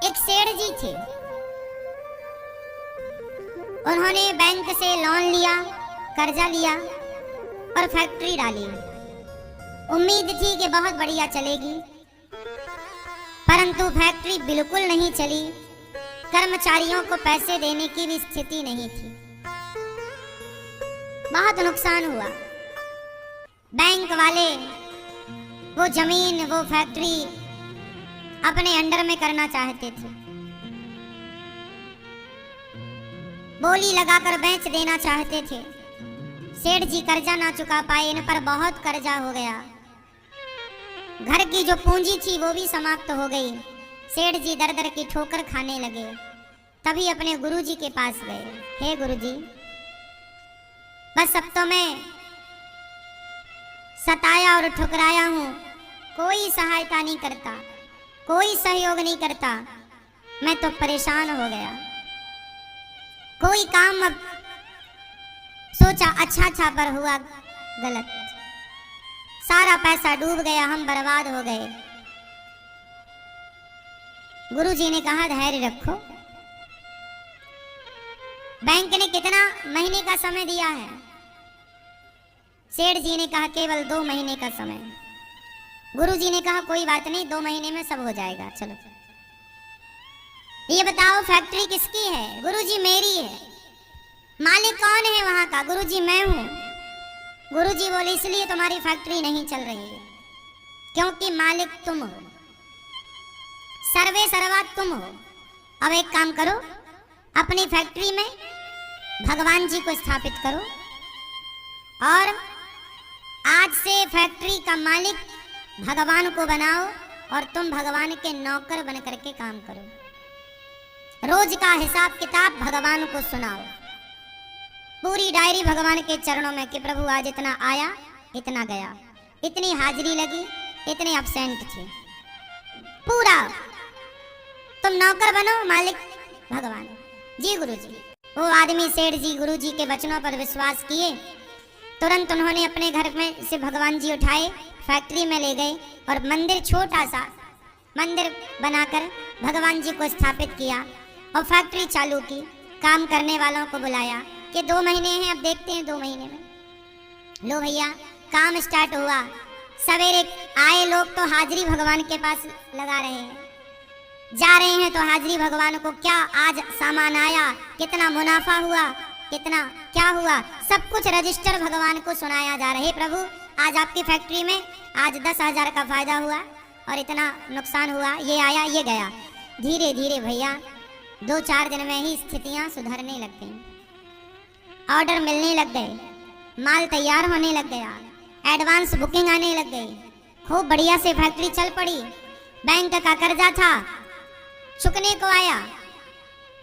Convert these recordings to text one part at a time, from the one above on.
एक सेठ जी थे। उन्होंने बैंक से लोन लिया, कर्जा लिया और फैक्ट्री डाली। उम्मीद थी कि बहुत बढ़िया चलेगी, परंतु फैक्ट्री बिल्कुल नहीं चली। कर्मचारियों को पैसे देने की भी स्थिति नहीं थी। बहुत नुकसान हुआ। बैंक वाले वो जमीन, वो फैक्ट्री अपने अंडर में करना चाहते थे। बोली लगाकर बेच देना चाहते थे। सेठ जी कर्जा ना चुका पाए, इन पर बहुत कर्जा हो गया। घर की जो पूंजी थी वो भी समाप्त हो गई। सेठ जी दर दर की ठोकर खाने लगे। तभी अपने गुरुजी के पास गए। हे गुरुजी, बस अब तो मैं सताया और ठुकराया हूं, कोई सहायता नहीं करता, कोई सहयोग नहीं करता। मैं तो परेशान हो गया। कोई काम अब सोचा अच्छा पर हुआ गलत। सारा पैसा डूब गया, हम बर्बाद हो गए। गुरुजी ने कहा धैर्य रखो। बैंक ने कितना महीने का समय दिया है? सेठ जी ने कहा केवल 2 महीने का समय। गुरुजी ने कहा कोई बात नहीं, 2 महीने में सब हो जाएगा। चलो ये बताओ फैक्ट्री किसकी है? गुरुजी मेरी है। मालिक कौन है वहां का? गुरुजी मैं हूं। गुरुजी बोले इसलिए तुम्हारी फैक्ट्री नहीं चल रही है, क्योंकि मालिक तुम हो, सर्वे सर्वा तुम हो। अब एक काम करो, अपनी फैक्ट्री में भगवान जी को स्थापित करो और आज से फैक्ट्री का मालिक भगवान को बनाओ और तुम भगवान के नौकर बन करके काम करो। रोज का हिसाब किताब भगवान को सुनाओ। पूरी डायरी भगवान के चरणों में कि प्रभु आज इतना आया, इतना गया, इतनी हाजिरी लगी, इतने अब्सेंट थे। पूरा तुम नौकर बनो, मालिक भगवान। जी गुरुजी। वो आदमी सेठ जी गुरुजी के वचनों पर विश्वास किए। तुरंत उन्होंने अपने घर में से भगवान जी उठाए, फैक्ट्री में ले गए और मंदिर, छोटा सा मंदिर बनाकर भगवान जी को स्थापित किया और फैक्ट्री चालू की। काम करने वालों को बुलाया कि 2 महीने हैं, अब देखते हैं 2 महीने में। लो भैया, काम स्टार्ट हुआ। सवेरे आए लोग तो हाजिरी भगवान के पास लगा रहे हैं, जा रहे हैं तो हाजिरी भगवान को, क्या आज सामान आया, कितना मुनाफा हुआ, कितना क्या हुआ, सब कुछ रजिस्टर भगवान को सुनाया जा रहा है। प्रभु आज आपकी फैक्ट्री में आज 10,000 का फायदा हुआ और इतना नुकसान हुआ, ये आया ये गया। धीरे धीरे भैया 2-4 दिन में ही स्थितियां सुधरने लग गई, ऑर्डर मिलने लग गए, माल तैयार होने लग गया, एडवांस बुकिंग आने लग गई। खूब बढ़िया से फैक्ट्री चल पड़ी। बैंक का कर्जा था, चुकने को आया,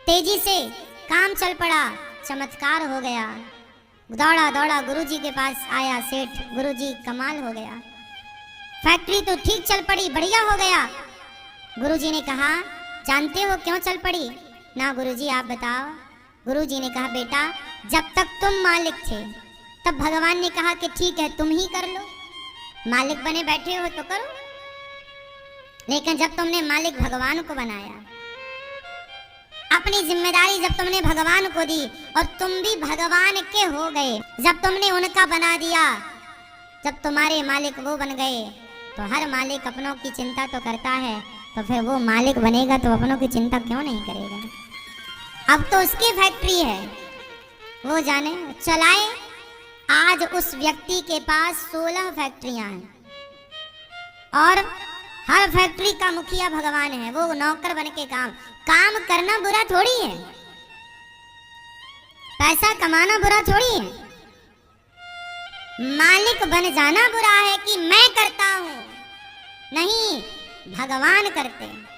तेजी से काम चल पड़ा, चमत्कार हो गया। दौड़ा दौड़ा गुरुजी के पास आया सेठ। गुरुजी कमाल हो गया, फैक्ट्री तो ठीक चल पड़ी, बढ़िया हो गया। गुरुजी ने कहा जानते हो क्यों चल पड़ी? ना गुरुजी आप बताओ। गुरुजी ने कहा बेटा, जब तक तुम मालिक थे तब भगवान ने कहा कि ठीक है तुम ही कर लो, मालिक बने बैठे हो तो करो। लेकिन जब तुमने मालिक भगवान को बनाया, अपनी जिम्मेदारी जब तुमने भगवान को दी और तुम भी भगवान के हो गए, जब तुमने उनका बना दिया, जब तुम्हारे मालिक वो बन गए, तो हर मालिक अपनों की चिंता तो करता है, तो फिर वो मालिक बनेगा तो अपनों की चिंता क्यों नहीं करेगा? अब तो उसकी फैक्ट्री है, वो जाने चलाए। आज उस व्यक्ति के पास 16 फैक्ट्रियां हैं और हर फैक्ट्री का मुखिया भगवान है। वो नौकर बन के काम करना बुरा थोड़ी है, पैसा कमाना बुरा थोड़ी है। मालिक बन जाना बुरा है कि मैं करता हूं, नहीं, भगवान करते हैं।